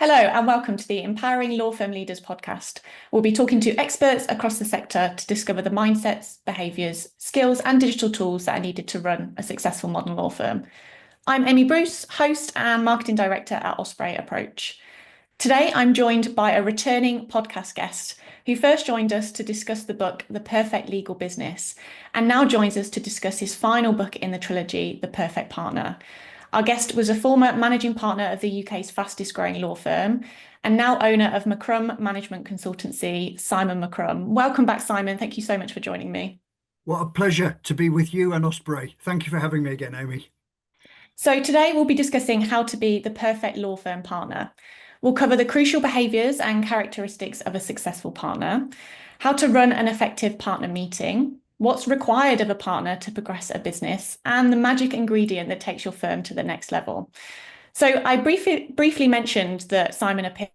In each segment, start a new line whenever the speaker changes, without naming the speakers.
Hello, and welcome to the Empowering Law Firm Leaders podcast. We'll be talking to experts across the sector to discover the mindsets, behaviours, skills, and digital tools that are needed to run a successful modern law firm. I'm Amy Bruce, host and marketing director at Osprey Approach. Today, I'm joined by a returning podcast guest who first joined us to discuss the book, The Perfect Legal Business, and now joins us to discuss his final book in the trilogy, The Perfect Partner. Our guest was a former managing partner of the UK's fastest growing law firm and now owner of McCrum Management Consultancy, Simon McCrum. Welcome back, Simon. Thank you so much for joining me.
What a pleasure to be with you and Osprey. Thank you for having me again, Amy.
So today we'll be discussing how to be the perfect law firm partner. We'll cover the crucial behaviours and characteristics of a successful partner, how to run an effective partner meeting, what's required of a partner to progress a business, and the magic ingredient that takes your firm to the next level. So I briefly mentioned that Simon appeared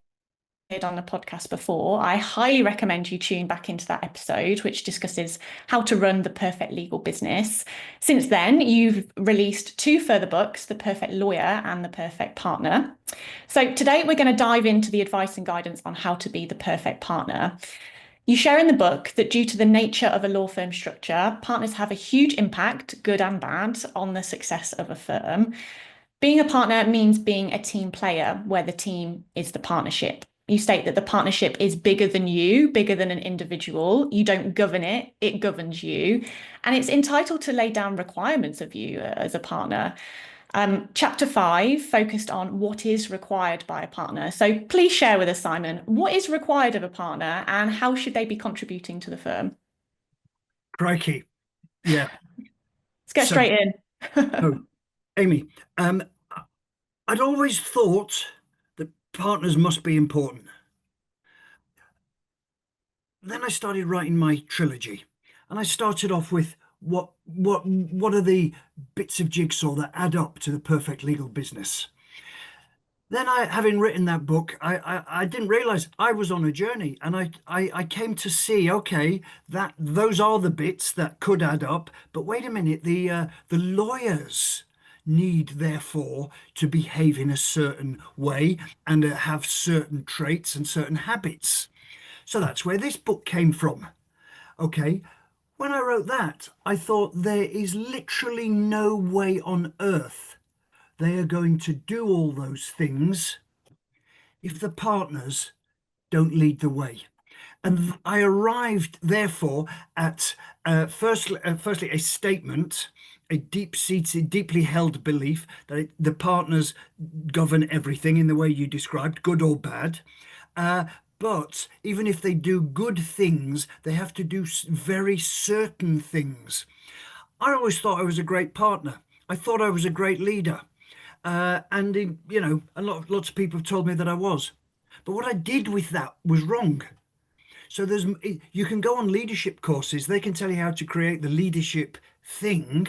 on the podcast before. I highly recommend you tune back into that episode, which discusses how to run the perfect legal business. Since then, you've released two further books, The Perfect Lawyer and The Perfect Partner. So today we're going to dive into the advice and guidance on how to be the perfect partner. You share in the book that due to the nature of a law firm structure, partners have a huge impact, good and bad, on the success of a firm. Being a partner means being a team player, where the team is the partnership. You state that the partnership is bigger than you, bigger than an individual. You don't govern it, it governs you. And it's entitled to lay down requirements of you as a partner. Chapter 5 focused on what is required by a partner. So please share with us, Simon, what is required of a partner and how should they be contributing to the firm?
Crikey. Yeah.
Let's get
So,
straight in.
oh, Amy, I'd always thought that partners must be important. Then I started writing my trilogy, and I started off with what are the bits of jigsaw that add up to the perfect legal business. Then having written that book, I didn't realize I was on a journey, and I came to see, okay, that those are the bits that could add up. But wait a minute, the lawyers need therefore to behave in a certain way and have certain traits and certain habits. So that's where this book came from. Okay. When I wrote that, I thought there is literally no way on earth they are going to do all those things if the partners don't lead the way. And I arrived, therefore, at firstly a statement, a deep-seated, deeply held belief that the partners govern everything in the way you described, good or bad. Uh, but even if they do good things, they have to do very certain things. I always thought I was a great partner. I thought I was a great leader. Lots of people have told me that I was. But what I did with that was wrong. So you can go on leadership courses. They can tell you how to create the leadership thing.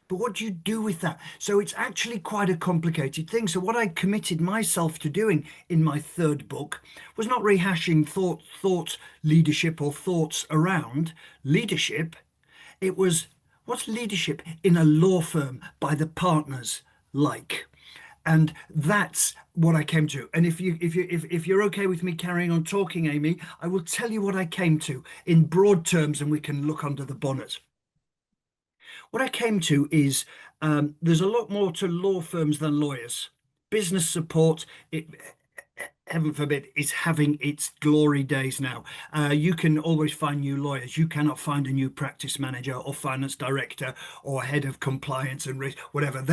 But what do you do with that? So it's actually quite a complicated thing. So what I committed myself to doing in my third book was not rehashing thought leadership or thoughts around leadership. It was what's leadership in a law firm by the partners like? And that's what I came to. And if you're okay with me carrying on talking, Amy, I will tell you what I came to in broad terms, and we can look under the bonnet. What I came to is there's a lot more to law firms than lawyers. Business support, heaven forbid, is having its glory days now. You can always find new lawyers. You cannot find a new practice manager or finance director or head of compliance and risk, whatever.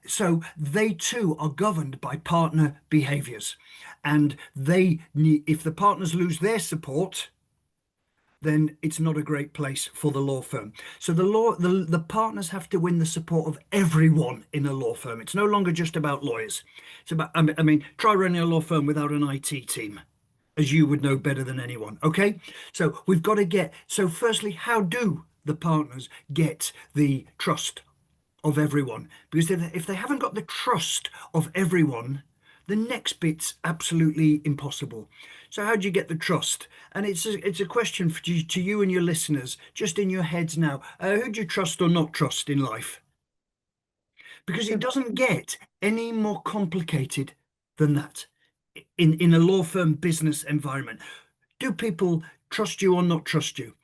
So they too are governed by partner behaviours. And if the partners lose their support, then it's not a great place for the law firm. So the partners have to win the support of everyone in a law firm. It's no longer just about lawyers. It's about, I mean, try running a law firm without an IT team, as you would know better than anyone. Okay. So we've got to so firstly, how do the partners get the trust of everyone? Because if they haven't got the trust of everyone, the next bit's absolutely impossible. So how do you get the trust? And it's a question to you and your listeners, just in your heads now. Who do you trust or not trust in life? Because it doesn't get any more complicated than that. in a law firm business environment. Do people trust you or not trust you?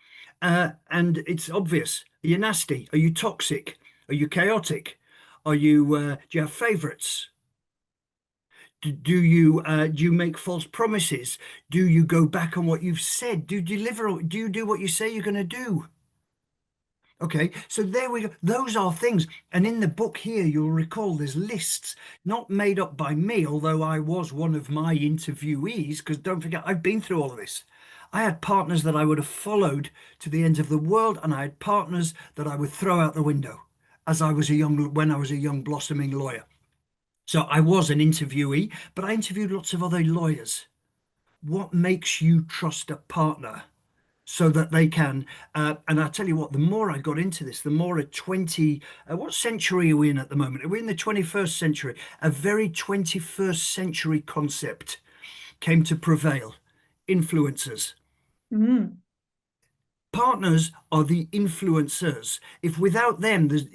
And it's obvious. Are you nasty? Are you toxic? Are you chaotic? Do you have favorites? Do you make false promises? Do you go back on what you've said? Do you deliver? Do you do what you say you're going to do? Okay, so there we go. Those are things. And in the book here, you'll recall there's lists not made up by me, although I was one of my interviewees, because don't forget, I've been through all of this. I had partners that I would have followed to the ends of the world, and I had partners that I would throw out the window when I was a young blossoming lawyer. So I was an interviewee, but I interviewed lots of other lawyers. What makes you trust a partner? So that they can, and I tell you what, the more I got into this, the more what century are we in at the moment? Are we in the 21st century? A very 21st century concept came to prevail. Influencers.
Mm.
Partners are the influencers. If without them, who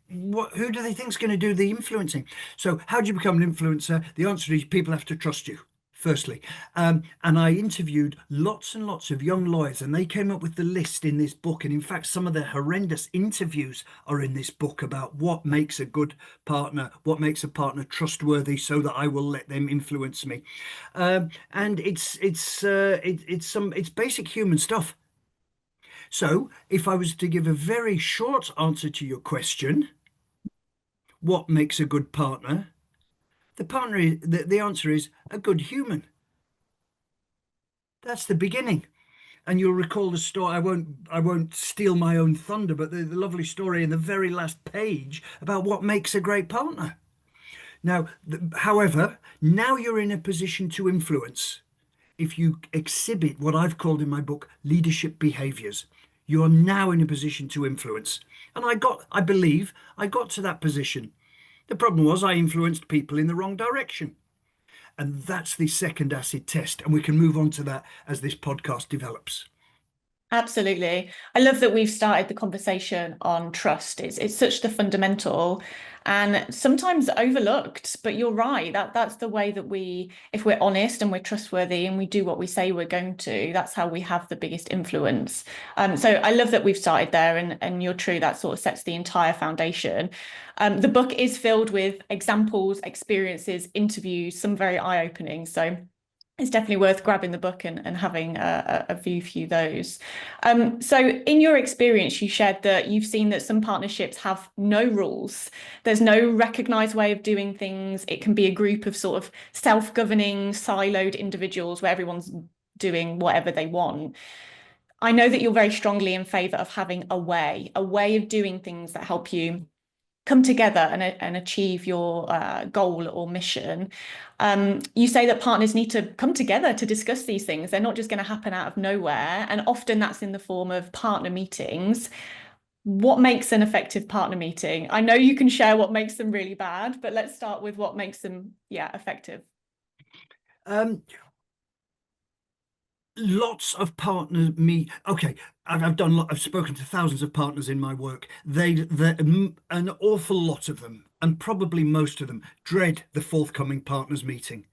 do they think is going to do the influencing? So how do you become an influencer? The answer is people have to trust you, firstly. And I interviewed lots and lots of young lawyers, and they came up with the list in this book. And in fact, some of the horrendous interviews are in this book about what makes a good partner, what makes a partner trustworthy, so that I will let them influence me. And it's basic human stuff. So if I was to give a very short answer to your question, what makes a good partner? The answer is a good human. That's the beginning. And you'll recall the story. I won't steal my own thunder, but the lovely story in the very last page about what makes a great partner. Now, however, now you're in a position to influence. If you exhibit what I've called in my book leadership behaviours, you are now in a position to influence. And I believe I got to that position. The problem was I influenced people in the wrong direction. And that's the second acid test. And we can move on to that as this podcast develops.
Absolutely. I love that we've started the conversation on trust. It's such the fundamental and sometimes overlooked, but you're right. That's the way that if we're honest and we're trustworthy and we do what we say we're going to, that's how we have the biggest influence. So I love that we've started there and you're true. That sort of sets the entire foundation. The book is filled with examples, experiences, interviews, some very eye-opening. So it's definitely worth grabbing the book and having a view through those. So in your experience, you shared that you've seen that some partnerships have no rules. There's no recognized way of doing things. It can be a group of sort of self-governing, siloed individuals where everyone's doing whatever they want. I know that you're very strongly in favor of having a way of doing things that help you come together and achieve your goal or mission. You say that partners need to come together to discuss these things. They're not just going to happen out of nowhere. And often that's in the form of partner meetings. What makes an effective partner meeting? I know you can share what makes them really bad, but let's start with what makes them, effective.
Lots of partners okay, I've spoken to thousands of partners in my work. An awful lot of them, and probably most of them, dread the forthcoming partners meeting.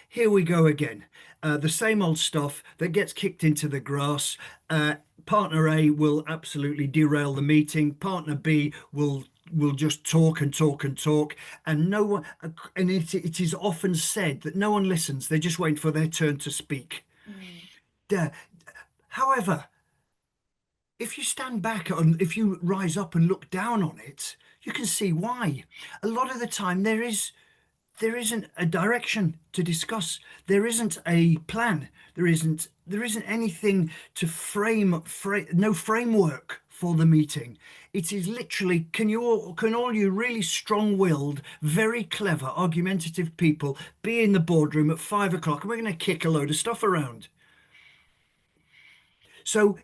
Here we go again. The same old stuff that gets kicked into the grass. Partner A will absolutely derail the meeting. Partner B will just talk and talk and talk, and no one. And it is often said that no one listens. They just wait for their turn to speak. However, if you stand back and if you rise up and look down on it, you can see why. A lot of the time there isn't a direction to discuss. There isn't a plan. There isn't anything to no framework for the meeting. It is literally, can all you really strong-willed, very clever, argumentative people be in the boardroom at 5 o'clock and we're going to kick a load of stuff around. So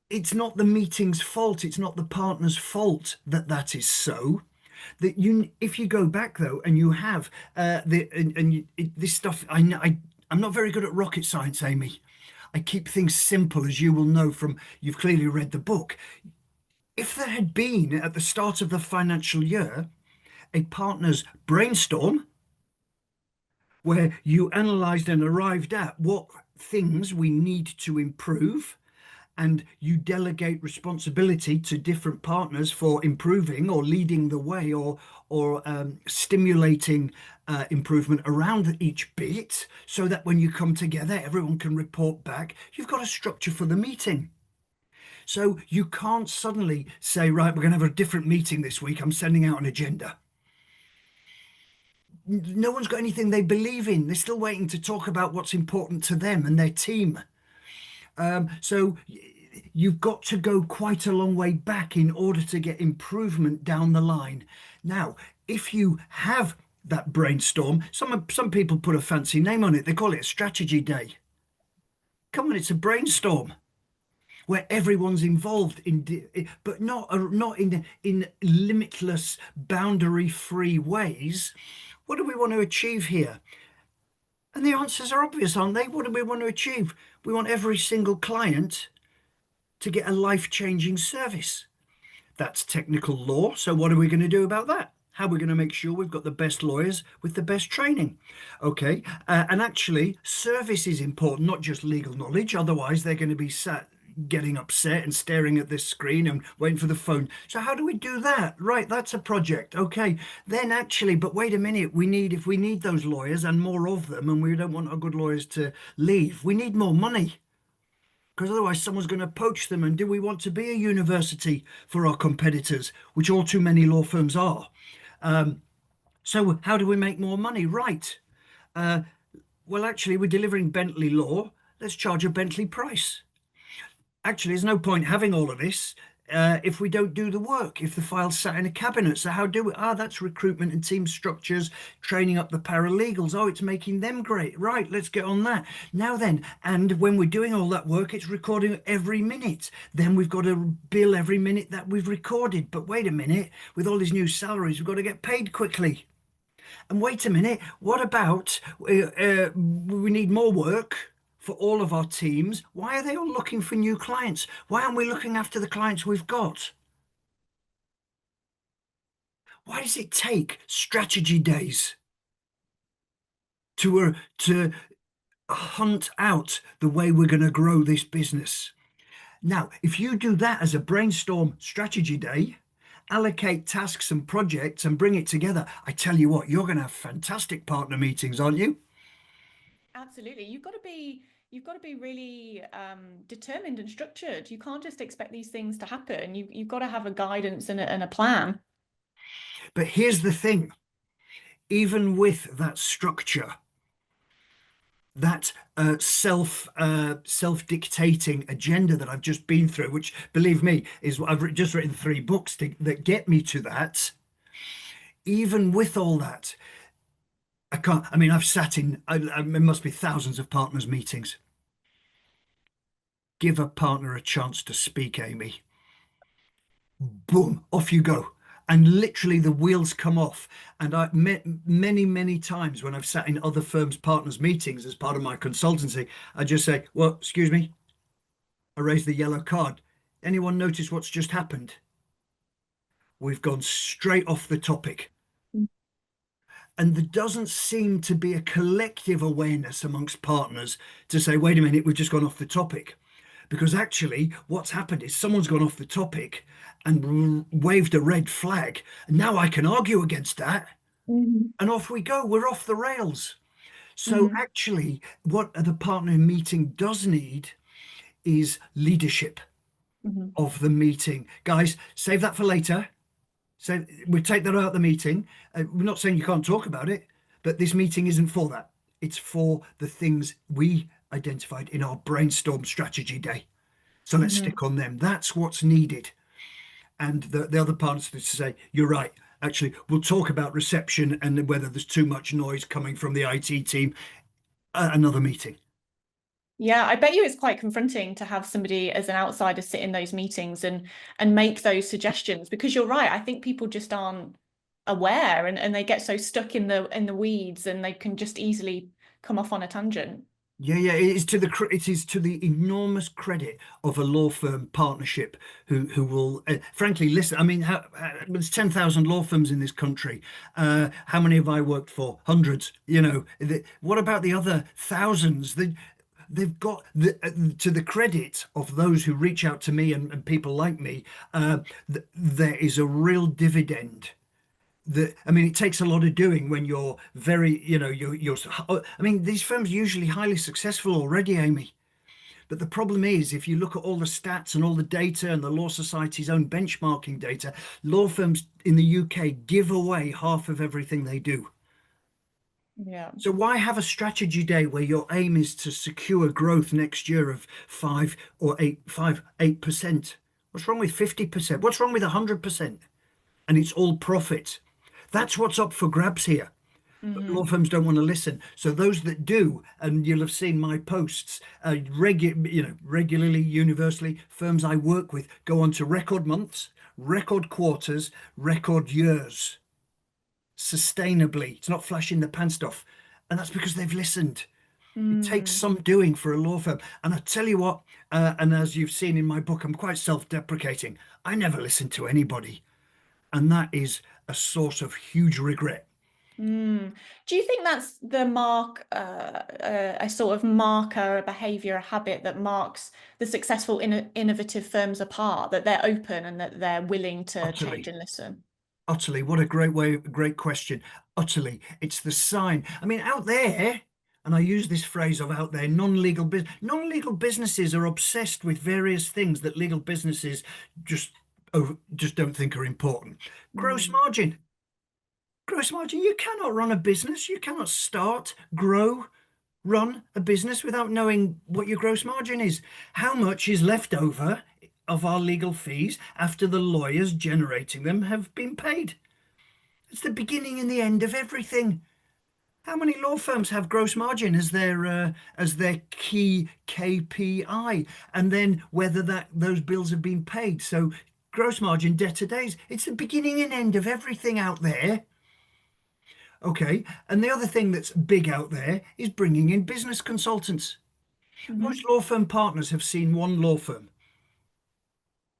it's not the meeting's fault. It's not the partner's fault that is so. If you go back though, and you have this stuff, I'm not very good at rocket science, Amy. I keep things simple, as you will know from you've clearly read the book. If there had been at the start of the financial year a partner's brainstorm, where you analysed and arrived at what things we need to improve, and you delegate responsibility to different partners for improving or leading the way, or stimulating improvement around each bit, so that when you come together everyone can report back. You've got a structure for the meeting. So you can't suddenly say, right, we're going to have a different meeting this week, I'm sending out an agenda. No one's got anything they believe in. They're still waiting to talk about what's important to them and their team. So you've got to go quite a long way back in order to get improvement down the line. Now, if you have that brainstorm, some people put a fancy name on it. They call it a strategy day. Come on, it's a brainstorm where everyone's involved but not in limitless, boundary-free ways. What do we want to achieve here? And the answers are obvious, aren't they? What do we want to achieve? We want every single client to get a life-changing service. That's technical law. So what are we going to do about that? How are we going to make sure we've got the best lawyers with the best training? Okay. And actually, service is important, not just legal knowledge. Otherwise, they're going to be sat getting upset and staring at this screen and waiting for the phone. So how do we do that? Right, that's a project. Okay. Then actually, but wait a minute, if we need those lawyers and more of them, and we don't want our good lawyers to leave, we need more money, because otherwise someone's going to poach them. And do we want to be a university for our competitors, which all too many law firms are? So how do we make more money? Right. Well, actually, we're delivering Bentley law. Let's charge a Bentley price. Actually, there's no point having all of this if we don't do the work, if the file's sat in a cabinet. So how do we? That's recruitment and team structures, training up the paralegals. Oh, it's making them great. Right, let's get on that. Now then, and when we're doing all that work, it's recording every minute. Then we've got to bill every minute that we've recorded. But wait a minute, with all these new salaries, we've got to get paid quickly. And wait a minute, what about we need more work for all of our teams? Why are they all looking for new clients? Why aren't we looking after the clients we've got? Why does it take strategy days to hunt out the way we're going to grow this business? Now, if you do that as a brainstorm strategy day, allocate tasks and projects and bring it together, I tell you what, you're going to have fantastic partner meetings, aren't you?
Absolutely. You've got to be really determined and structured. You can't just expect these things to happen. You've got to have a guidance and a plan.
But here's the thing, even with that structure, that self-dictating agenda that I've just been through, which, believe me, is what I've just written 3 books that get me to that. Even with all that, I can't. I mean, I've sat in. It must be thousands of partners meetings. Give a partner a chance to speak, Amy. Boom, off you go. And literally the wheels come off. And I met many times when I've sat in other firms' partners meetings as part of my consultancy, I just say, well, excuse me, I raise the yellow card. Anyone notice what's just happened? We've gone straight off the topic. And there doesn't seem to be a collective awareness amongst partners to say, wait a minute, we've just gone off the topic. Because actually, what's happened is someone's gone off the topic and waved a red flag. And now I can argue against that.
Mhm.
And off we go. We're off the rails. So
Mhm.
actually, what the partner meeting does need is leadership
Mhm.
of the meeting. Guys, save that for later. So we take that out of the meeting. We're not saying you can't talk about it, but this meeting isn't for that. It's for the things we identified in our brainstorm strategy day. So let's
Mhm.
stick on them. That's what's needed. And the other partners to say, you're right. Actually, we'll talk about reception and whether there's too much noise coming from the IT team. Another meeting.
Yeah, I bet you it's quite confronting to have somebody as an outsider sit in those meetings and make those suggestions, because you're right. I think people just aren't aware and they get so stuck in the weeds and they can just easily come off on a tangent.
Yeah, yeah, it is to the enormous credit of a law firm partnership who will frankly listen. I mean, there's 10,000 law firms in this country. How many have I worked for? Hundreds. What about the other thousands? They've got to the credit of those who reach out to me and people like me. There is a real dividend. I mean, it takes a lot of doing when you're very, I mean, these firms are usually highly successful already, Amy. But the problem is, if you look at all the stats and all the data and the Law Society's own benchmarking data, law firms in the UK give away half of everything they do.
Yeah.
So why have a strategy day where your aim is to secure growth next year of 8%? What's wrong with 50%? What's wrong with 100%? And it's all profit. That's what's up for grabs here. But law
Hmm.
firms don't want to listen. So those that do, and you'll have seen my posts, regularly, universally, firms I work with go on to record months, record quarters, record years, sustainably. It's not flash in the pan stuff. And that's because they've listened. It takes
Mm.
some doing for a law firm. And I tell you what, and as you've seen in my book, I'm quite self-deprecating. I never listen to anybody. And that is a source of huge regret.
Mm. Do you think that's the mark, a sort of marker, a behavior, a habit that marks the successful, innovative firms apart, that they're open and that they're willing to change
Utterly.
and listen?
Utterly, what a great way, great question. Utterly, it's the sign. I mean, out there, and I use this phrase of out there, non-legal businesses are obsessed with various things that legal businesses just just don't think are important. Gross
Mm.
margin. Gross margin. You cannot run a business. You cannot start, grow, run a business without knowing what your gross margin is. How much is left over of our legal fees after the lawyers generating them have been paid? It's the beginning and the end of everything. How many law firms have gross margin as their key KPI, and then whether that those bills have been paid? So gross margin, debtor days. It's the beginning and end of everything out there. Okay, and the other thing that's big out there is bringing in business consultants. Most
Hmm.
law firm partners have seen one law firm.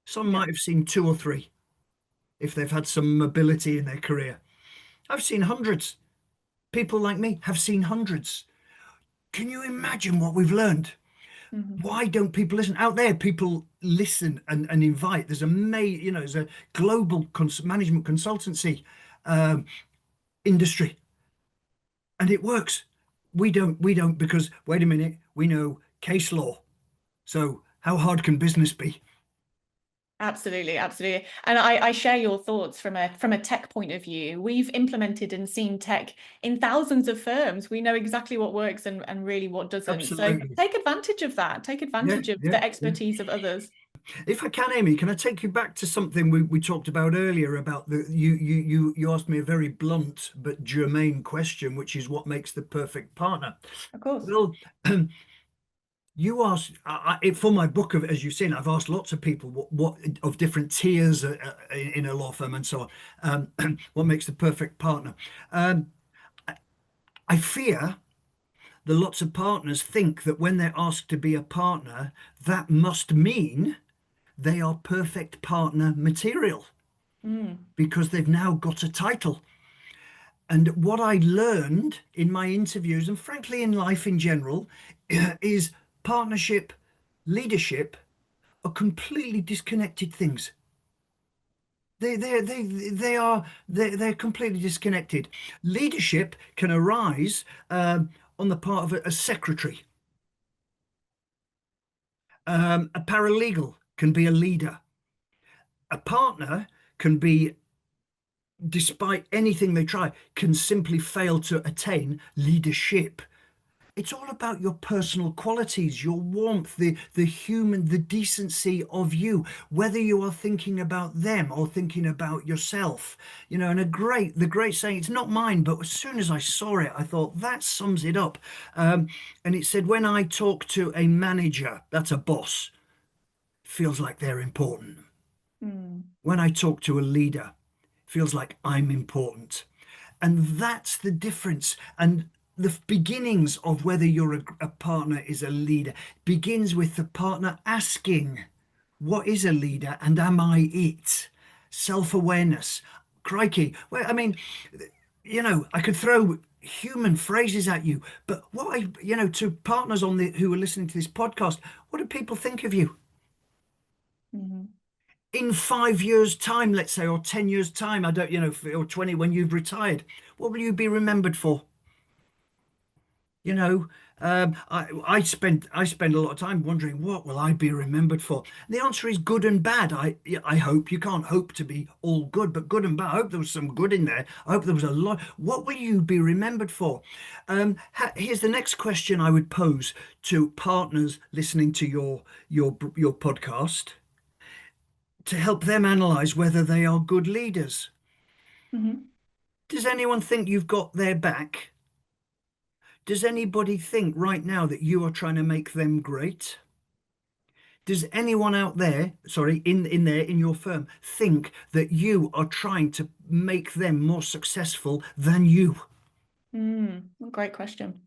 Some
Yeah.
might have seen two or three if they've had some mobility in their career. I've seen hundreds. People like me have seen hundreds. Can you imagine what we've learned?
Hmm.
Why don't people listen? Out there, people listen and invite. There's a global management consultancy um, industry, and it works. We don't because wait a minute, we know case law. So how hard can business be?
Absolutely, absolutely. And I share your thoughts from a tech point of view. We've implemented and seen tech in thousands of firms. We know exactly what works and really what doesn't. So
Absolutely.
take advantage of that. Take
Yeah,
advantage of
yeah,
the
yeah.
expertise of others.
If I can, Amy, can I take you back to something we talked about earlier about you asked me a very blunt but germane question, which is what makes the perfect partner?
Of course.
Well, you asked for my book of, as you've seen, I've asked lots of people what of different tiers in a law firm and so on. What makes the perfect partner? Um, I fear that lots of partners think that when they're asked to be a partner, that must mean they are perfect partner material
Mm.
because they've now got a title. And what I learned in my interviews, and frankly in life in general, is partnership, leadership are completely disconnected things. They're completely disconnected. Leadership can arise on the part of a secretary. A paralegal can be a leader. A partner can be, despite anything they try, can simply fail to attain leadership. It's all about your personal qualities, your warmth, the human, the decency of you, whether you are thinking about them or thinking about yourself. And the great saying, it's not mine, but as soon as I saw it, I thought that sums it up. And it said, when I talk to a manager, that's a boss, feels like they're important.
Mm.
When I talk to a leader, feels like I'm important. And that's the difference. And the beginnings of whether you're a partner is a leader begins with the partner asking, what is a leader and am I it? Self-awareness. Crikey. Well, I mean, I could throw human phrases at you, but to partners who are listening to this podcast, what do people think of you?
Mhm.
In 5 years' time, let's say, or 10 years' time, I don't, or 20 when you've retired, what will you be remembered for? You know, I spend a lot of time wondering what will I be remembered for. And the answer is good and bad. I hope you can't hope to be all good, but good and bad. I hope there was some good in there. I hope there was a lot. What will you be remembered for? Here's the next question I would pose to partners listening to your podcast to help them analyze whether they are good leaders.
Mhm.
Does anyone think you've got their back? Does anybody think right now that you are trying to make them great? Does anyone out there, sorry, in your firm, think that you are trying to make them more successful than you?
Great question.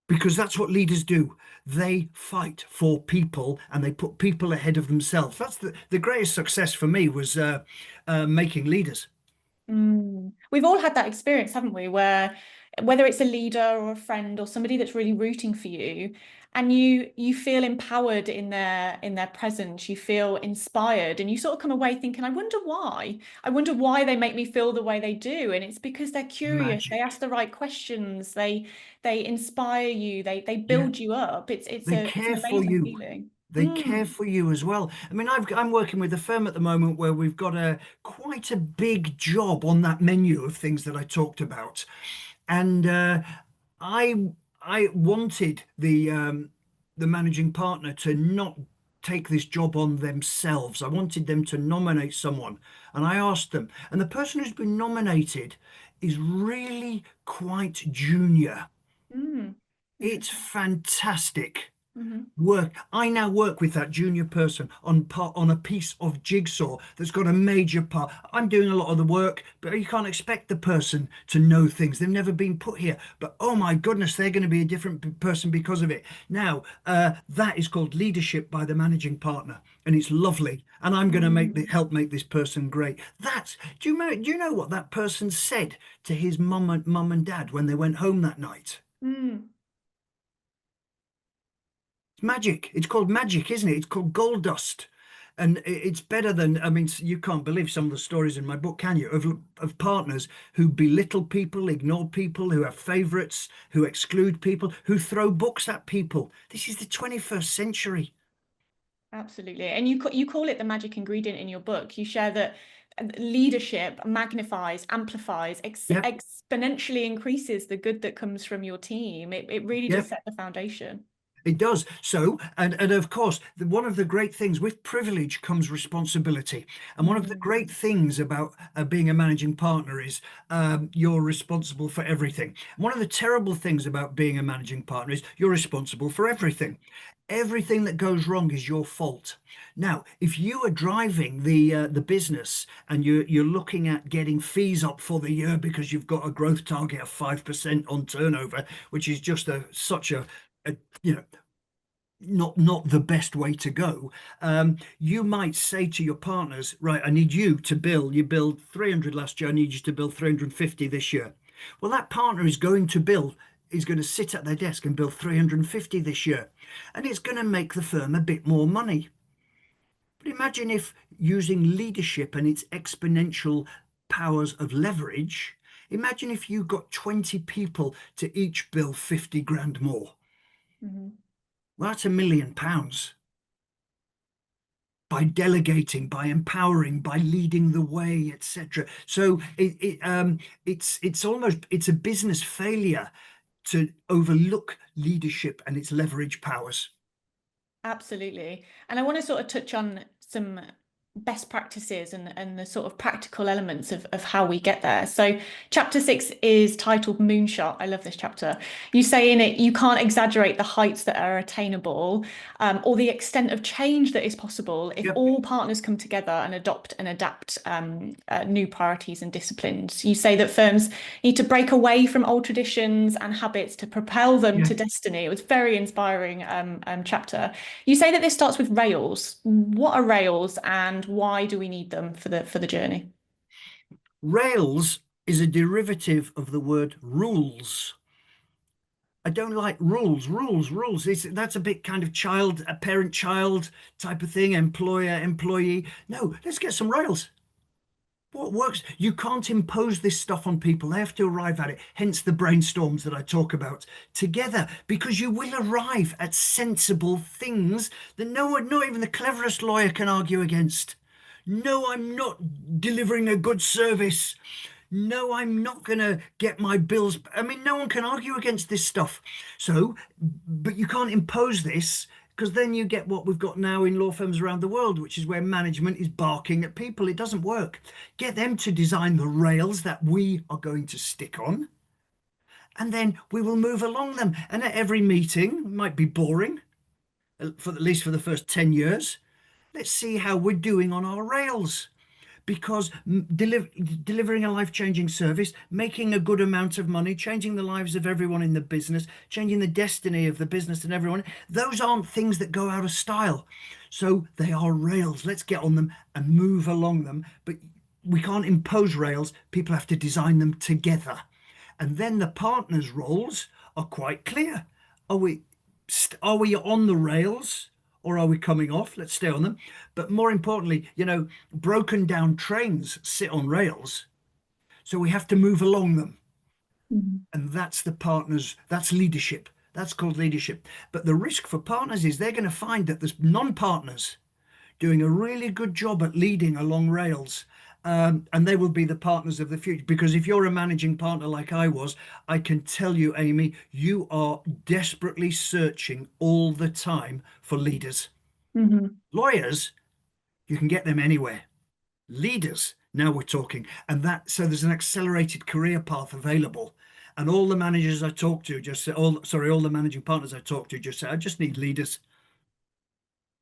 Because that's what leaders do. They fight for people and they put people ahead of themselves. That's the greatest success for me was making leaders.
We've all had that experience, haven't we? Where whether it's a leader or a friend or somebody that's really rooting for you, and you feel empowered in their presence, you feel inspired, and you sort of come away thinking, I wonder why. I wonder why they make me feel the way they do. And it's because they're curious, they
Magic.
ask the right questions, they inspire you, they
Yeah.
build you up.
They
It's an
care for
amazing
you.
feeling.
They care for you as well. I mean, I'm working with a firm at the moment where we've got quite a big job on that menu of things that I talked about, and I I wanted the managing partner to not take this job on themselves. I wanted them to nominate someone, and I asked them, and the person who's been nominated is really quite junior. It's
Interesting.
fantastic
Hmm.
work. I now work with that junior person on a piece of jigsaw that's got a major part. I'm doing a lot of the work, but you can't expect the person to know things. They've never been put here. But oh my goodness, they're going to be a different person because of it. Now, that is called leadership by the managing partner, and it's lovely. And I'm going to help make this person great. Do you know what that person said to his mum and dad when they went home that night?
Mm.
It's magic. It's called magic, isn't it? It's called gold dust. And it's better than, I mean, you can't believe some of the stories in my book, can you? Of partners who belittle people, ignore people, who have favorites, who exclude people, who throw books at people. This is the 21st century.
Absolutely. And you call it the magic ingredient in your book. You share that leadership magnifies, amplifies,
Yep.
exponentially increases the good that comes from your team. It really does
Yep.
set the foundation.
It does. So, and of course, one of the great things with privilege comes responsibility. And one of the
Mm,
great things about being a managing partner is you're responsible for everything. One of the terrible things about being a managing partner is you're responsible for everything. Everything that goes wrong is your fault. Now, if you are driving the business and you're looking at getting fees up for the year because you've got a growth target of 5% on turnover, which is just such a you know not the best way to go. You might say to your partners, right, I need you build 300 last year, I need you to build 350 this year. Well, that partner is going to sit at their desk and build 350 this year, and it's going to make the firm a bit more money. But imagine if using leadership and its exponential powers of leverage, imagine if you got 20 people to each build 50 grand more.
mhm.
Well, that's £1 million by delegating, by empowering, by leading the way, etc. So it's a business failure to overlook leadership and its leverage powers.
Absolutely. And I want to sort of touch on some best practices and the sort of practical elements of how we get there. So chapter 6 is titled Moonshot. I love this chapter. You say in it, you can't exaggerate the heights that are attainable, or the extent of change that is possible if
Yep.
all partners come together and adopt and adapt new priorities and disciplines. You say that firms need to break away from old traditions and habits to propel them
Yeah.
to destiny. It was very inspiring chapter. You say that this starts with rails. What are rails and why do we need them for the journey?
Rails is a derivative of the word rules. I don't like rules. That's a bit kind of child, a parent-child type of thing, employer, employee. No, let's get some rails. What works? You can't impose this stuff on people. They have to arrive at it. Hence the brainstorms that I talk about together, because you will arrive at sensible things that no one, not even the cleverest lawyer can argue against. No, I'm not delivering a good service. No, I'm not going to get my bills. I mean, no one can argue against this stuff. So, but you can't impose this because then you get what we've got now in law firms around the world, which is where management is barking at people. It doesn't work. Get them to design the rails that we are going to stick on, and then we will move along them. And at every meeting, it might be boring, for at least for the first 10 years. Let's see how we're doing on our rails because delivering a life-changing service, making a good amount of money, changing the lives of everyone in the business, changing the destiny of the business and everyone, those aren't things that go out of style. So they are rails. Let's get on them and move along them. But we can't impose rails. People have to design them together. And then the partners' roles are quite clear. Are we are we on the rails or are we coming off? Let's stay on them. But more importantly, broken down trains sit on rails. So we have to move along them.
Mhm.
And that's the partners, that's leadership. That's called leadership. But the risk for partners is they're going to find that there's non-partners doing a really good job at leading along rails. And they will be the partners of the future. Because if you're a managing partner like I was, I can tell you, Amy, you are desperately searching all the time for leaders.
Mhm.
Lawyers, you can get them anywhere. Leaders, now we're talking. And that, so there's an accelerated career path available. And all the managers I talk to just say, all the managing partners I talk to just say, I just need leaders.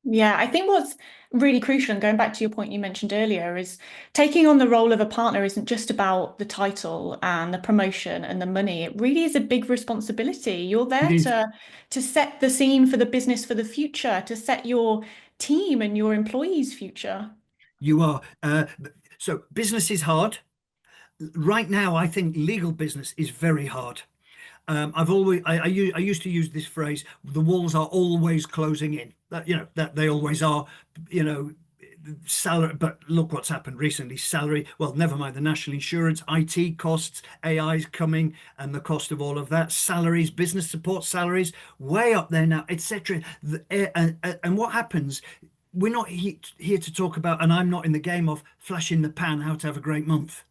Yeah, I think what's really crucial, and going back to your point you mentioned earlier, is taking on the role of a partner isn't just about the title and the promotion and the money. It really is a big responsibility. You're
It
there
is.
to set the scene for the business for the future, to set your team and your employees' future.
You are. So business is hard. Right now, I think legal business is very hard. I used to use this phrase, the walls are always closing in. That they always are, you know, salary, but look what's happened recently. Salary, well, never mind the national insurance, IT costs, AI's coming, and the cost of all of that. Salaries, business support salaries, way up there now, etc. And what happens? We're not here to talk about, and I'm not in the game of flash in the pan, how to have a great month.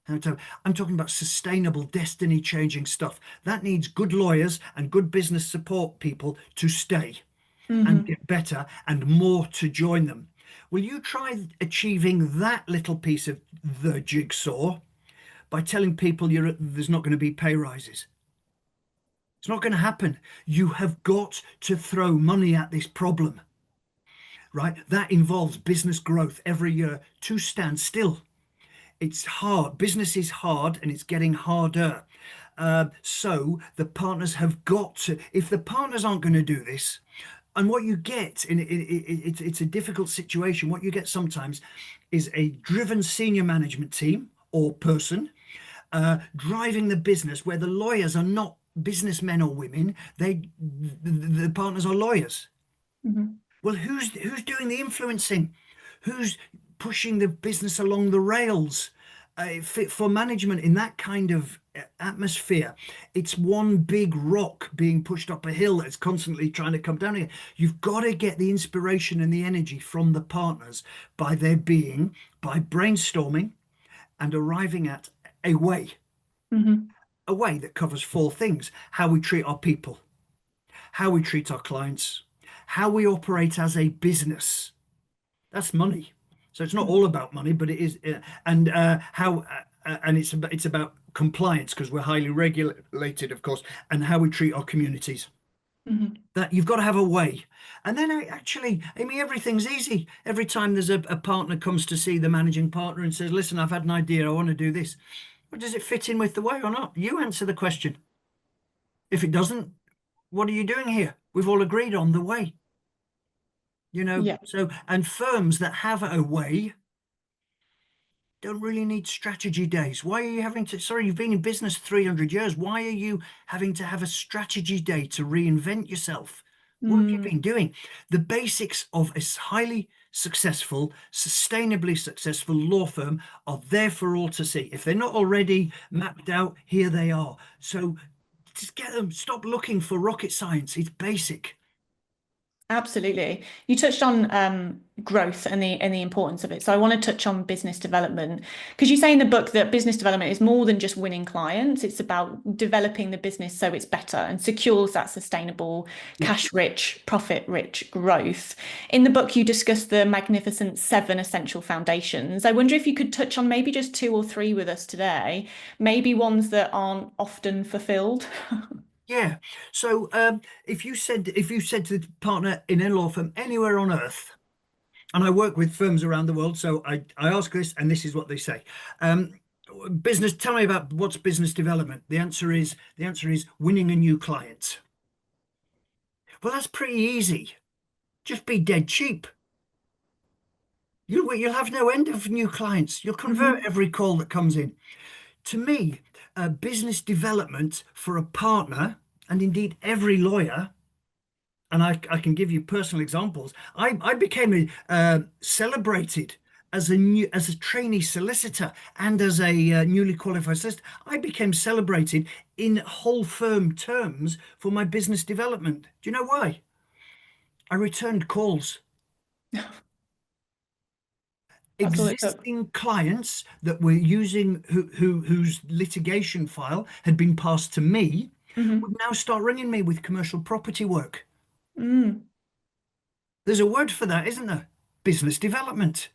I'm talking about sustainable, destiny changing stuff. That needs good lawyers and good business support people to stay and
Hmm.
get better and more to join them. Will you try achieving that little piece of the jigsaw by telling people there's not going to be pay rises? It's not going to happen. You have got to throw money at this problem, right? That involves business growth every year to stand still. It's hard. Business is hard and it's getting harder. So the partners have got to, if the partners aren't going to do this, and what you get it's a difficult situation. What you get sometimes is a driven senior management team or person driving the business where the lawyers are not businessmen or women. The partners are lawyers.
Hmm.
Well, who's doing the influencing? Who's pushing the business along the rails? Fit for management in that kind of atmosphere, it's one big rock being pushed up a hill that's constantly trying to come down again. You've got to get the inspiration and the energy from the partners by by brainstorming and arriving at a way,
Hmm.
a way that covers four things: how we treat our people, how we treat our clients, how we operate as a business. That's money. So it's not all about money, but it is, and how, and it's about compliance because we're highly regulated, of course, and how we treat our communities.
Mhm.
That you've got to have a way. And then actually, I mean, everything's easy. Every time there's a partner comes to see the managing partner and says, listen, I've had an idea, I want to do this. But does it fit in with the way or not? You answer the question. If it doesn't, what are you doing here? We've all agreed on the way,
Yeah.
So, and firms that have a way don't really need strategy days. Why are you having to, sorry, you've been in business 300 years. Why are you having to have a strategy day to reinvent yourself? What have you
Mm,
been doing? The basics of a highly successful, sustainably successful law firm are there for all to see. If they're not already mapped out, here they are. So just get them, stop looking for rocket science. It's basic.
absolutely. You touched on growth and the importance of it. So I want to touch on business development because you say in the book that business development is more than just winning clients. It's about developing the business so it's better and secures that sustainable,
Yeah.
cash-rich, profit-rich growth. In the book, you discuss the magnificent seven essential foundations. I wonder if you could touch on maybe just two or three with us today, maybe ones that aren't often fulfilled.
Yeah. So if you said to the partner in a law firm anywhere on earth, and I work with firms around the world, so I ask this, and this is what they say. Um, business, tell me about what's business development. The answer is winning a new client. Well, that's pretty easy. Just be dead cheap. You'll have no end of new clients. You'll convert
Mhm.
every call that comes in. To me, business development for a partner, and indeed every lawyer, and I can give you personal examples. I became celebrated as a trainee solicitor and as a newly qualified solicitor. I became celebrated in whole firm terms for my business development. Do you know why? I returned calls.
That's all it took.
Existing clients that were using whose litigation file had been passed to me would
Mhm.
now start ringing me with commercial property work.
Mm.
There's a word for that, isn't there? Business development.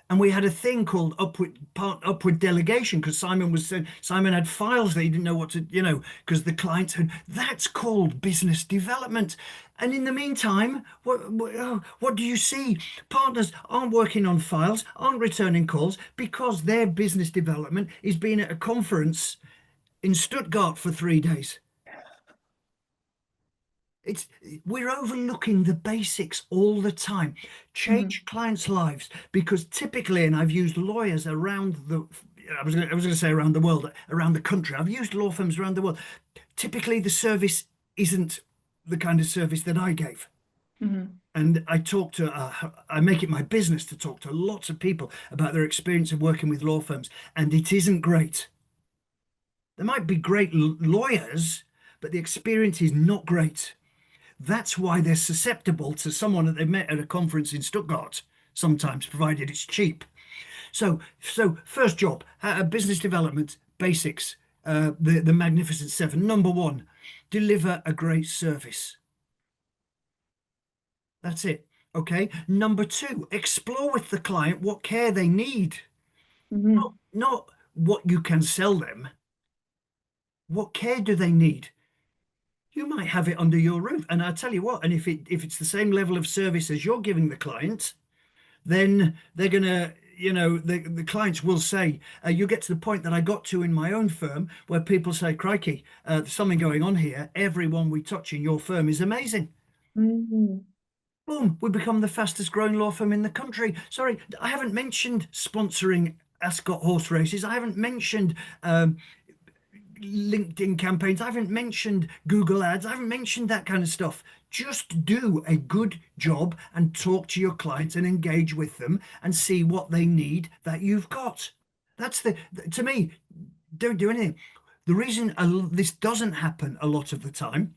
And we had a thing called upward delegation because Simon had files that he didn't know what to, because the clients had. That's called business development. And in the meantime, what do you see? Partners aren't working on files, aren't returning calls because their business development is being at a conference in Stuttgart for 3 days. It's we're overlooking the basics all the time.
Mhm.
Change clients' lives because typically, and I've used lawyers around the I was going to say around the world, around the country. I've used law firms around the world. Typically, the service isn't the kind of service that I gave.
Mhm.
And I make it my business to talk to lots of people about their experience of working with law firms, and it isn't great. There might be great lawyers, but the experience is not great. That's why they're susceptible to someone that they've met at a conference in Stuttgart, sometimes, provided it's cheap. So first job, business development basics, the Magnificent Seven. Number one, deliver a great service. That's it. Okay. Number two, explore with the client what care they need,
Mhm.
not what you can sell them. What care do they need? You might have it under your roof, and I tell you what. And if it's the same level of service as you're giving the client, then they're gonna, the clients will say, you get to the point that I got to in my own firm where people say, crikey, there's something going on here. Everyone we touch in your firm is amazing.
Mhm.
Boom, we become the fastest growing law firm in the country. Sorry, I haven't mentioned sponsoring Ascot horse races. I haven't mentioned LinkedIn campaigns. I haven't mentioned Google ads. I haven't mentioned that kind of stuff. Just do a good job and talk to your clients and engage with them and see what they need that you've got. That's to me, don't do anything. The reason this doesn't happen a lot of the time,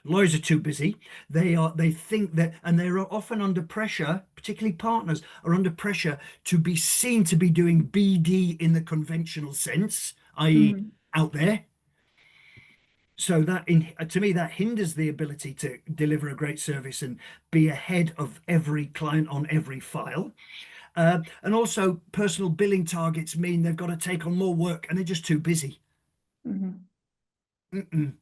lawyers are too busy. They think that, and they're often under pressure, particularly partners are under pressure to be seen to be doing BD in the conventional sense, i.e.,
Mhm.
out there. So to me, that hinders the ability to deliver a great service and be ahead of every client on every file. And also, personal billing targets mean they've got to take on more work and they're just too busy.
Hmm.
Mm-mm.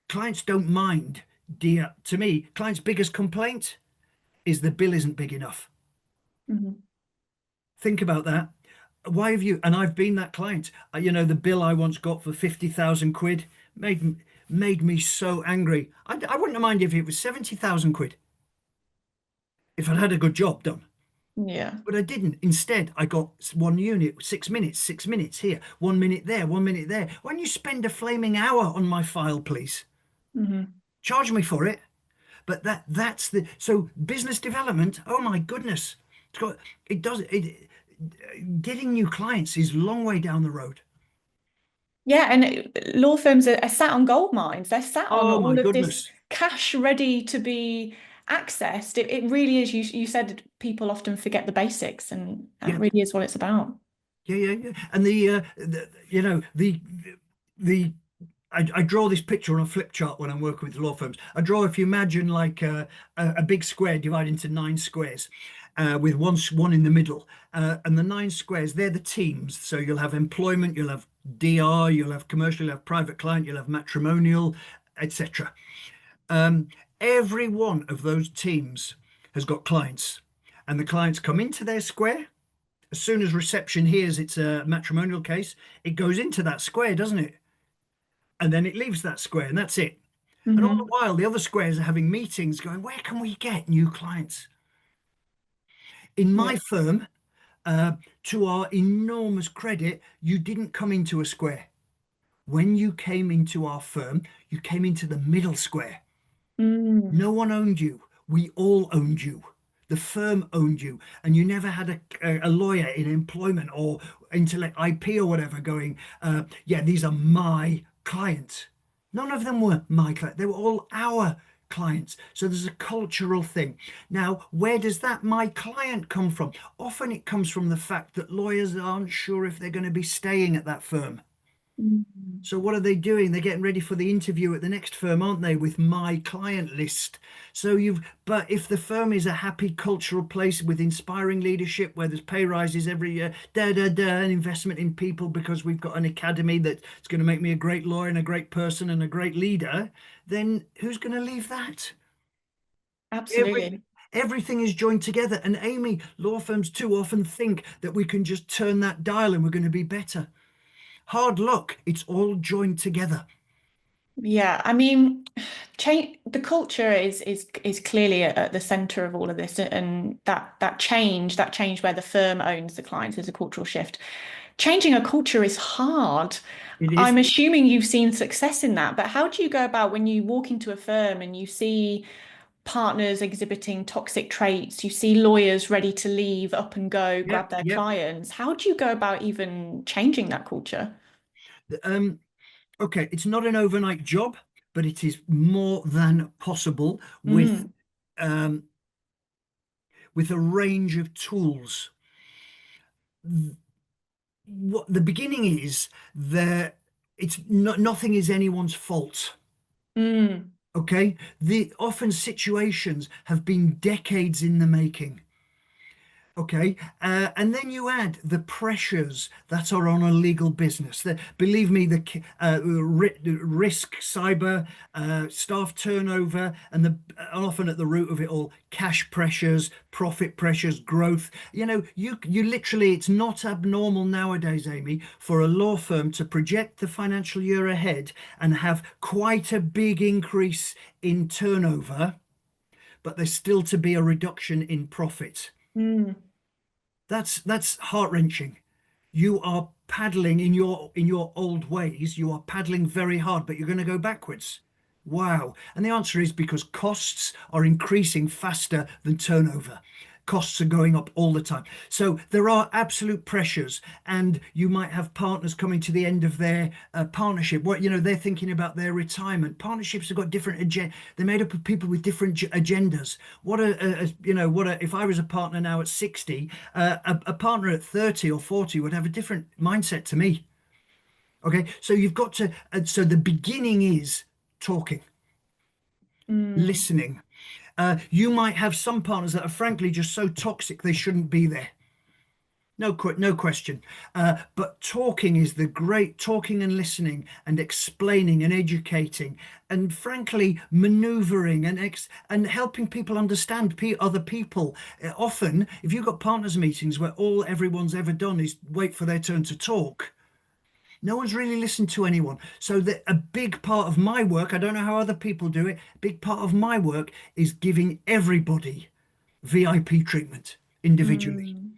Clients don't mind, dear. To me, clients' biggest complaint is the bill isn't big enough.
Hmm.
Think about that. Why have you, and I've been that client, the bill I once got for 50,000 quid made me so angry. I wouldn't have minded if it was 70,000 quid, if I'd had a good job done.
Yeah.
But I didn't. Instead, I got one unit, 6 minutes here, 1 minute there, 1 minute there. Why don't you spend a flaming hour on my file, please?
Hmm.
Charge me for it. But that's the so business development. Oh my goodness, it's got it does it. Getting new clients is a long way down the road.
Yeah, and law firms are sat on gold mines. They're sat on
Oh my
all of this
goodness.
cash ready to be accessed. It really is. You said people often forget the basics, and that
Yeah,
really is what it's about.
yeah. And the the I draw this picture on a flip chart when I'm working with law firms. I draw, if you imagine, like a big square divided into 9 squares, with one in the middle, and the 9 squares, they're the teams. So you'll have employment, you'll have DR, you'll have commercial, you'll have private client, you'll have matrimonial, etc. Um, every one of those teams has got clients, and the clients come into their square. As soon as reception hears it's a matrimonial case, it goes into that square, doesn't it? And then it leaves that square, and that's it. And all the
Hmm.
while, the other squares are having meetings going, where can we get new clients? In
Yeah.
my firm, uh, to our enormous credit, you didn't come into a square. When you came into our firm, you came into the middle square.
Mm.
No one owned you. We all owned you. The firm owned you, and you never had a lawyer in employment or intellect IP or whatever going, yeah, these are my clients. None of them were my client. They were all our clients. So there's a cultural thing. Now, where does that my client come from? Often it comes from the fact that lawyers aren't sure if they're going to be staying at that firm.
Mm.
So what are they doing? They're getting ready for the interview at the next firm, aren't they, with my client list? But if the firm is a happy cultural place with inspiring leadership, where there's pay rises every year, an investment in people because we've got an academy that's going to make me a great lawyer and a great person and a great leader, then who's going to leave that? Every,
Absolutely.
everything is joined together. And Amy, law firms too often think that we can just turn that dial and we're going to be better. Hard luck. It's all joined together.
Yeah, I mean, change the culture is clearly at the center of all of this, and that change where the firm owns the clients is a cultural shift. Changing a culture is hard.
It
I'm
is.
assuming you've seen success in that, but how do you go about when you walk into a firm and you see partners exhibiting toxic traits, you see lawyers ready to leave, up and go, grab
Yep,
their
yep.
clients? How do you go about even changing that culture?
Um, okay, it's not an overnight job, but it is more than possible
Mm,
um, with a range of tools. What the beginning is there, it's not nothing is anyone's fault.
mm,
Okay, the often situations have been decades in the making. Okay, and then you add the pressures that are on a legal business. Believe me, the risk, cyber, staff turnover, and often at the root of it all, cash pressures, profit pressures, growth. You literally, it's not abnormal nowadays, Amy, for a law firm to project the financial year ahead and have quite a big increase in turnover, but there's still to be a reduction in profit.
mm,
That's heart-wrenching. You are paddling in your old ways. You are paddling very hard, but you're going to go backwards. Wow. And the answer is because costs are increasing faster than turnover. Costs are going up all the time. So there are absolute pressures, and you might have partners coming to the end of their partnership. They're thinking about their retirement. Partnerships have got different agenda. They're made up of people with different agendas. If I was a partner now at 60, a partner at 30 or 40 would have a different mindset to me. Okay, so you've got to. So the beginning is talking,
mm.
listening. You might have some partners that are frankly just so toxic they shouldn't be there. No question. But talking is the great talking and listening and explaining and educating and frankly maneuvering and helping people understand other people. Often, if you've got partners meetings where all everyone's ever done is wait for their turn to talk, no one's really listened to anyone. So that a big part of my work, I don't know how other people do it, a big part of my work is giving everybody VIP treatment individually.
Mm,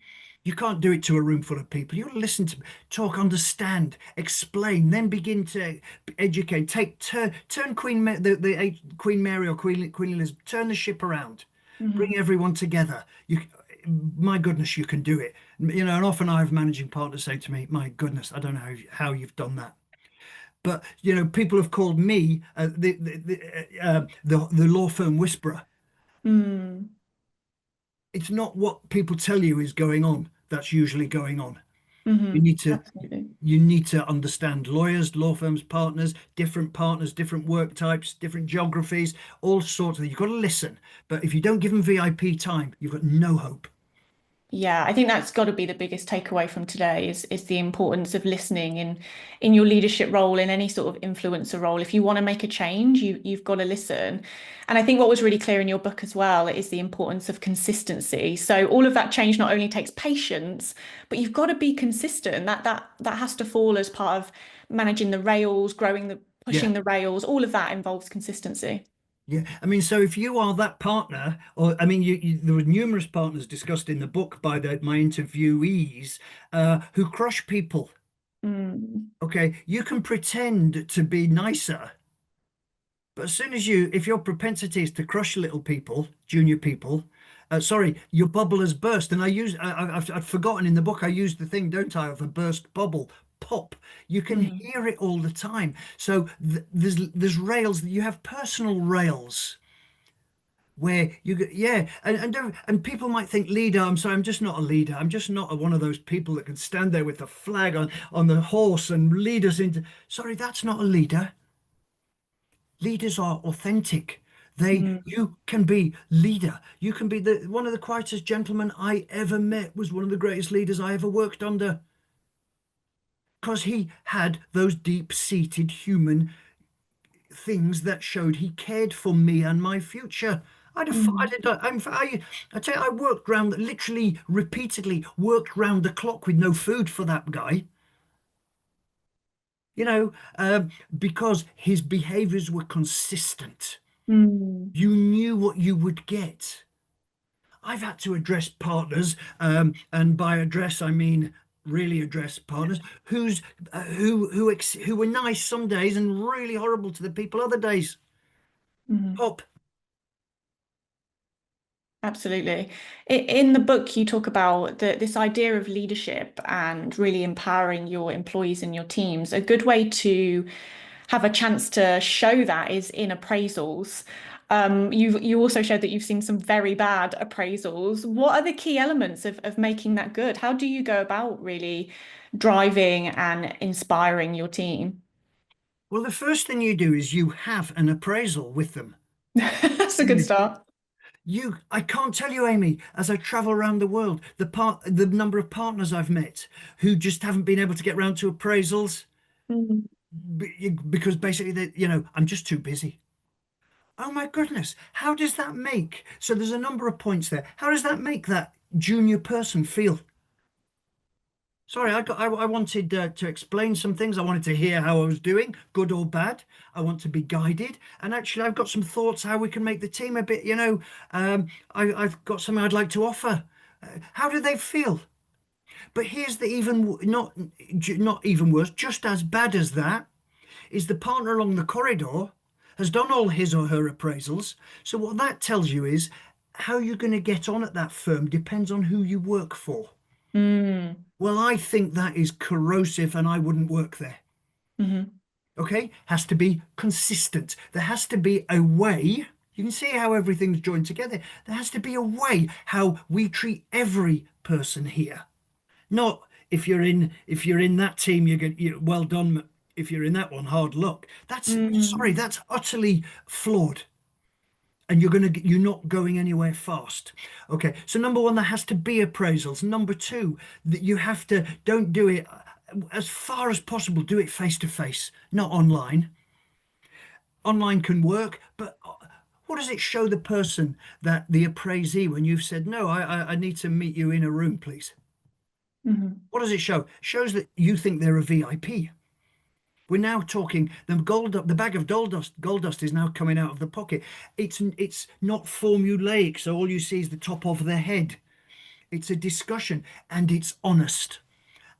You can't do it to a room full of people. You listen to talk, understand, explain, then begin to educate. Turn Queen Mary or Queen Elizabeth, turn the ship around, bring
mhm.
everyone together. My goodness, you can do it. And often I have managing partners say to me, "My goodness, I don't know how you've done that." But people have called me the law firm whisperer.
Mm,
It's not what people tell you is going on that's usually going on. You
mhm.
need to
Absolutely.
you need to understand lawyers, law firms, partners, different work types, different geographies, all sorts of. You've got to listen. But if you don't give them VIP time, you've got no hope.
Yeah, I think that's got to be the biggest takeaway from today is the importance of listening in your leadership role, in any sort of influencer role. If you want to make a change, you've got to listen. And I think what was really clear in your book as well is the importance of consistency. So all of that change not only takes patience, but you've got to be consistent. That has to fall as part of managing the rails,
Yeah.
pushing the rails. All of that involves consistency.
Yeah, I mean, so if you are that partner, or I mean, there were numerous partners discussed in the book by my interviewees who crush people.
Mm,
Okay, you can pretend to be nicer, but as soon as if your propensity is to crush little people, junior people, sorry, your bubble has burst. And I've forgotten in the book, I used the thing, don't I, of a burst bubble. Pop. You can
mhm,
hear it all the time. So there's rails that you have personal rails where yeah, and people might think leader. I'm sorry, I'm just not a leader. I'm just not one of those people that can stand there with the flag on the horse and lead us into. Sorry, that's not a leader. Leaders are authentic.
mm,
You can be leader. You can be one of the quietest gentlemen I ever met was one of the greatest leaders I ever worked under because he had those deep-seated human things that showed he cared for me and my future. I
mm,
did, I tell you, I worked round, literally repeatedly worked round the clock with no food for that guy, you know, because his behaviors were consistent.
mm.
You knew what you would get. I've had to address partners, and by address I mean really address partners who were nice some days and really horrible to the people other days.
Mhm.
Pop.
Absolutely. In the book, you talk about this idea of leadership and really empowering your employees and your teams. A good way to have a chance to show that is in appraisals. You also showed that you've seen some very bad appraisals. What are the key elements of making that good? How do you go about really driving and inspiring your team?
Well, the first thing you do is you have an appraisal with them.
That's a good start.
I can't tell you, Amy, as I travel around the world, the number of partners I've met who just haven't been able to get round to appraisals
Mhm.
because basically I'm just too busy. Oh my goodness, how does that make? So there's a number of points there. How does that make that junior person feel? Sorry, I wanted to explain some things. I wanted to hear how I was doing, good or bad. I want to be guided, and actually, I've got some thoughts how we can make the team a bit. I've got something I'd like to offer. How do they feel? But here's the not even worse, just as bad as that is the partner along the corridor has done all his or her appraisals. So what that tells you is how you're going to get on at that firm depends on who you work for.
Mm.
Well, I think that is corrosive and I wouldn't work there.
Mhm.
Okay? Has to be consistent. There has to be a way. You can see how everything's joined together. There has to be a way how we treat every person here. Not if you're in that team, you well done. If you're in that one, hard luck. That's sorry,
Mm.
that's utterly flawed. and you're not going anywhere fast. Okay, so number one, there has to be appraisals. Number two, that you have to don't do it as far as possible, do it face to face, not online. Online can work, but what does it show the person, that the appraisee, when you've said no, I need to meet you in a room, please?
Mhm.
What does it show? It shows that you think they're a VIP. We're now talking the bag of gold dust is now coming out of the pocket. It's not formulaic, so all you see is the top of their head. It's a discussion and it's honest.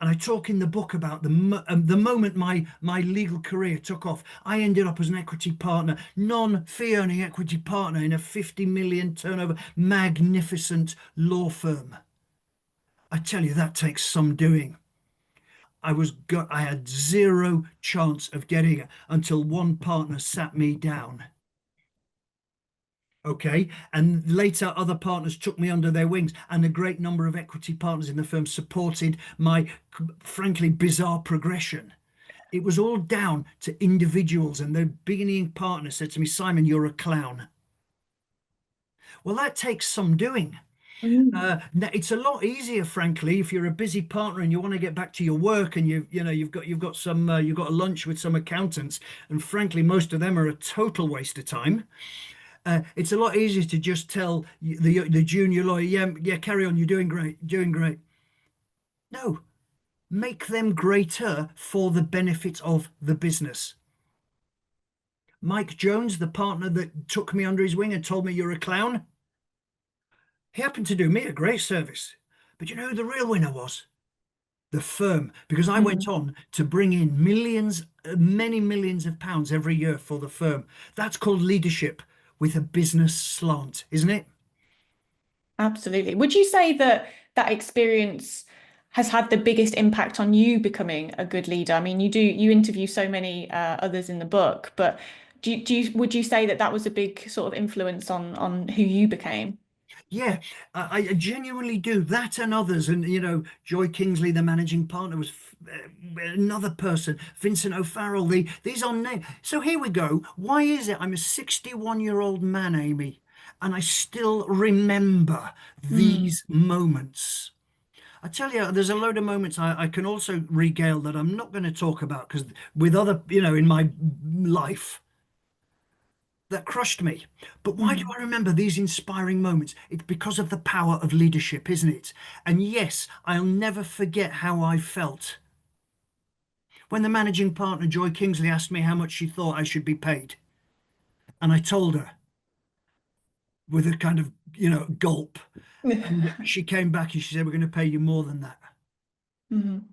And I talk in the book about the moment my legal career took off. I ended up as an equity partner, non-fee earning equity partner in a 50 million turnover magnificent law firm. I tell you, that takes some doing. I had zero chance of getting it until one partner sat me down. Okay. And later, other partners took me under their wings, and a great number of equity partners in the firm supported my, frankly, bizarre progression. It was all down to individuals, and the beginning partner said to me, Simon, you're a clown. Well, that takes some doing.
Mm.
It's a lot easier, frankly, if you're a busy partner and you want to get back to your work, and you've got a lunch with some accountants, and frankly, most of them are a total waste of time. It's a lot easier to just tell the junior lawyer, yeah, yeah, carry on, you're doing great, doing great. No, make them greater for the benefit of the business. Mike Jones, the partner that took me under his wing and told me you're a clown, he happened to do me a great service. But you know who the real winner was? The firm, because I went
Mhm.
on to bring in millions, many millions of pounds every year for the firm. That's called leadership with a business slant, isn't it?
Absolutely. Would you say that that experience has had the biggest impact on you becoming a good leader? I mean, you interview so many others in the book, but would you say that that was a big sort of influence on who you became?
Yeah, I genuinely do that, and others. And Joy Kingsley, the managing partner, was another person. Vincent O'Farrell. These are names. So here we go. Why is it I'm a 61-year-old man, Amy, and I still remember
Mm.
these moments? I tell you, there's a load of moments I can also regale that I'm not going to talk about, because with other, in my life, that crushed me. But why do
Mm.
I remember these inspiring moments? It's because of the power of leadership, isn't it? And yes, I'll never forget how I felt when the managing partner, Joy Kingsley, asked me how much she thought I should be paid. And I told her with a kind of, gulp. And she came back and she said, we're going to pay you more than that.
Mhm.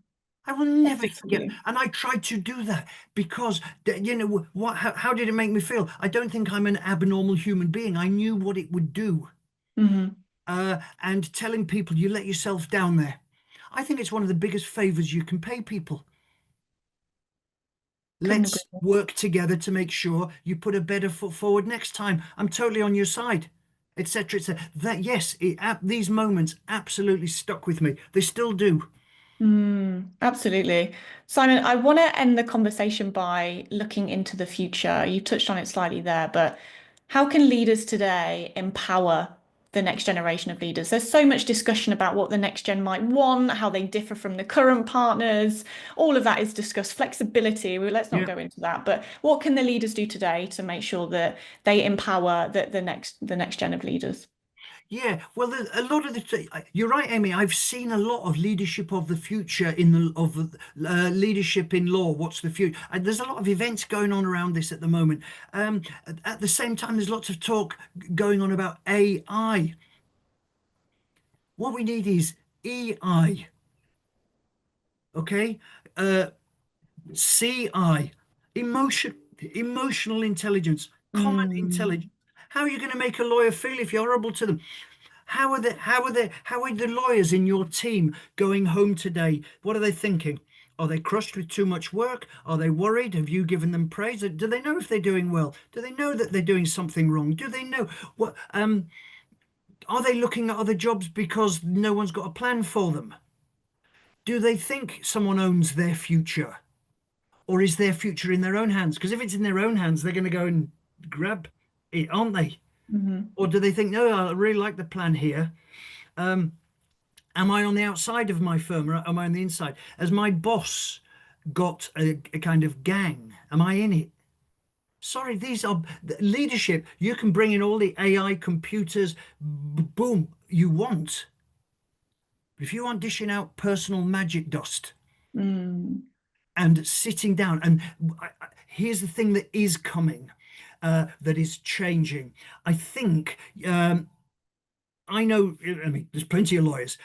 I will never forget.
Absolutely.
And I tried to do that because, how did it make me feel? I don't think I'm an abnormal human being. I knew what it would do.
Mhm.
And telling people you let yourself down there. I think it's one of the biggest favors you can pay people.
Couldn't agree
Let's
more.
work together to make sure you put a better foot forward next time. I'm totally on your side, etc., etc. That yes, these moments absolutely stuck with me. They still do.
Absolutely. Simon, I want to end the conversation by looking into the future. You touched on it slightly there, but how can leaders today empower the next generation of leaders? There's so much discussion about what the next gen might want, how they differ from the current partners. All of that is discussed. Flexibility, let's not
Yeah.
go into that, but what can the leaders do today to make sure that they empower the next gen of leaders?
Yeah, well, a lot of you're right, Amy. I've seen a lot of leadership of the future leadership in law. What's the future? There's a lot of events going on around this at the moment. At the same time, there's lots of talk going on about AI. What we need is EI, okay? Uh, CI, emotional intelligence, common
Mm,
intelligence. How are you going to make a lawyer feel if you're horrible to them? How are the lawyers in your team going home today? What are they thinking? Are they crushed with too much work? Are they worried? Have you given them praise? Do they know if they're doing well? Do they know that they're doing something wrong? Do they know what are they looking at other jobs because no one's got a plan for them? Do they think someone owns their future? Or is their future in their own hands? Because if it's in their own hands, they're going to go and grab it, aren't they?
Mhm.
Or do they think, no, I really like the plan here. Um, am I on the outside of my firm or am I on the inside? Has my boss got a kind of gang? Am I in it? Sorry, these are leadership. You can bring in all the AI computers, boom, you want. But if you aren't dishing out personal magic dust
Mm.
and sitting down, and here's the thing that is coming, that is changing. I think, I know, I mean, there's plenty of lawyers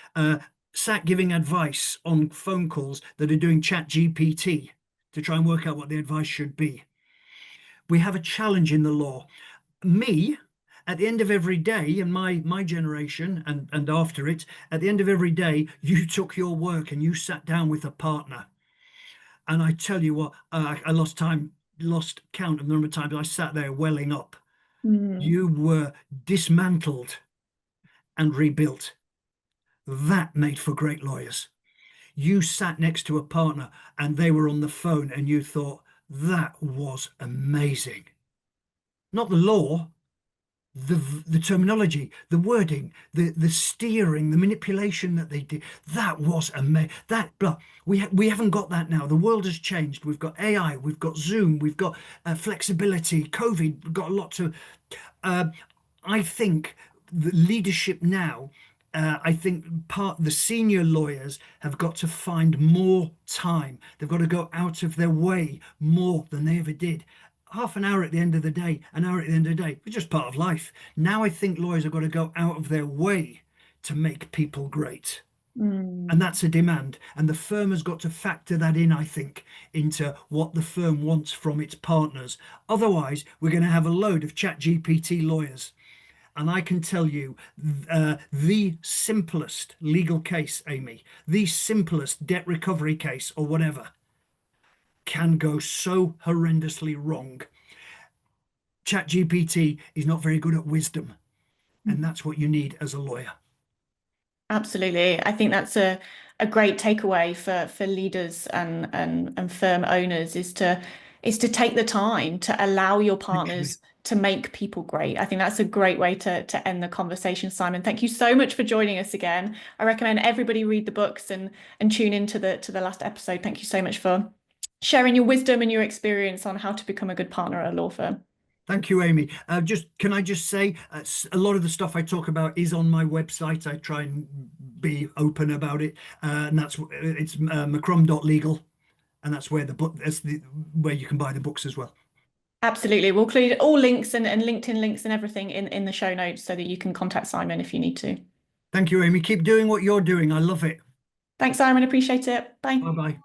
sat giving advice on phone calls that are doing chat GPT to try and work out what the advice should be. We have a challenge in the law. Me, at the end of every day, and my generation and after it, at the end of every day, you took your work and you sat down with a partner. And I tell you what, I lost count of the number of times I sat there welling up.
Mm.
You were dismantled and rebuilt. That made for great lawyers. You sat next to a partner and they were on the phone and you thought, that was amazing. Not the law, the the terminology, the wording, the steering, the manipulation that they did. That was amazing. That blah. We haven't got that now. The world has changed. We've got AI. We've got Zoom. We've got flexibility. COVID. We've got a lot to. Uh, I think the leadership now. I think the senior lawyers have got to find more time. They've got to go out of their way more than they ever did. Half an hour at the end of the day, an hour at the end of the day, it's just part of life. Now I think lawyers have got to go out of their way to make people great. And
Mm.
that's a demand. And the firm has got to factor that in, I think, into what the firm wants from its partners. Otherwise, we're going to have a load of chat GPT lawyers. And I can tell you, the simplest legal case, Amy, the simplest debt recovery case or whatever, can go so horrendously wrong. ChatGPT is not very good at wisdom, and that's what you need as a lawyer.
Absolutely. I think that's a great takeaway for leaders and firm owners is to take the time to allow your
Literally.
partners to make people great. I think that's a great way to end the conversation, Simon. Thank you so much for joining us again. I recommend everybody read the books and tune into the last episode. Thank you so much for sharing your wisdom and your experience on how to become a good partner at a law firm.
Thank you, Amy. Just can I just say, a lot of the stuff I talk about is on my website. I try and be open about it, and it's macrum.legal, and that's where where you can buy the books as well.
Absolutely. We'll include all links and LinkedIn links and everything in the show notes so that you can contact Simon if you need to.
Thank you, Amy. Keep doing what you're doing. I love it.
Thanks, Simon. Appreciate it. Bye.
Bye bye.